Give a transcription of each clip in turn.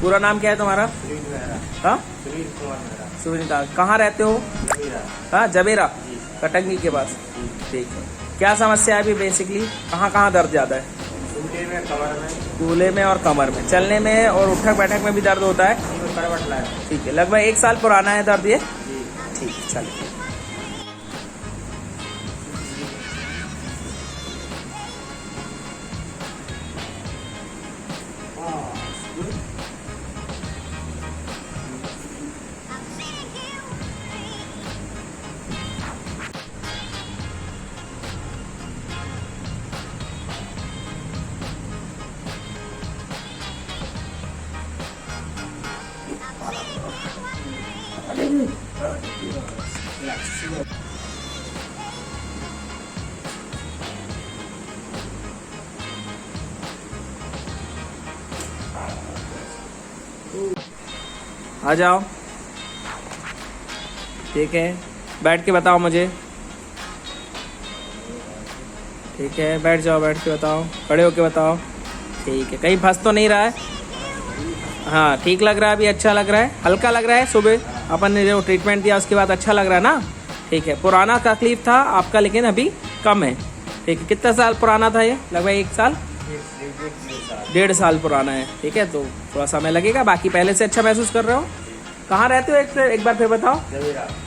पूरा नाम क्या है तुम्हारा? हाँ, सुनीता। कहाँ रहते हो? हाँ, जबेरा, कटंगी के पास। ठीक है। क्या समस्या है अभी बेसिकली? कहाँ कहाँ दर्द ज़्यादा है? कूल्हे में और कमर में। चलने में और उठक बैठक में भी दर्द होता है? ठीक है। लगभग 1 साल पुराना है दर्द ये? ठीक है, चलिए। आ जाओ। ठीक है, बैठ के बताओ मुझे। ठीक है, बैठ जाओ, बैठ के बताओ, खड़े होके बताओ। ठीक है, कहीं फंस तो नहीं रहा है? हाँ, ठीक लग रहा है अभी? अच्छा लग रहा है? हल्का लग रहा है? सुबह अपन ने जो ट्रीटमेंट दिया उसके बाद अच्छा लग रहा है ना? ठीक है। पुराना तकलीफ था आपका लेकिन अभी कम है। ठीक है। कितना साल पुराना था ये? लगभग 1 साल, 1.5 साल पुराना है। ठीक है, तो थोड़ा समय लगेगा, बाकी पहले से अच्छा महसूस कर रहे हो। कहाँ रहते हो? एक बार फिर बताओ।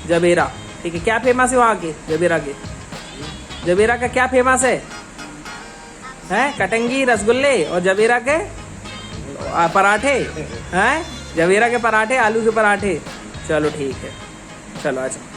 जबेरा। ठीक है। क्या फेमस है वहाँ के जबेरा के? जबेरा का क्या फेमस है? कटंगी, रसगुल्ले और जबेरा के पराठे हैं। जबेरा के पराठे, आलू के पराठे। चलो ठीक है, चलो अच्छा।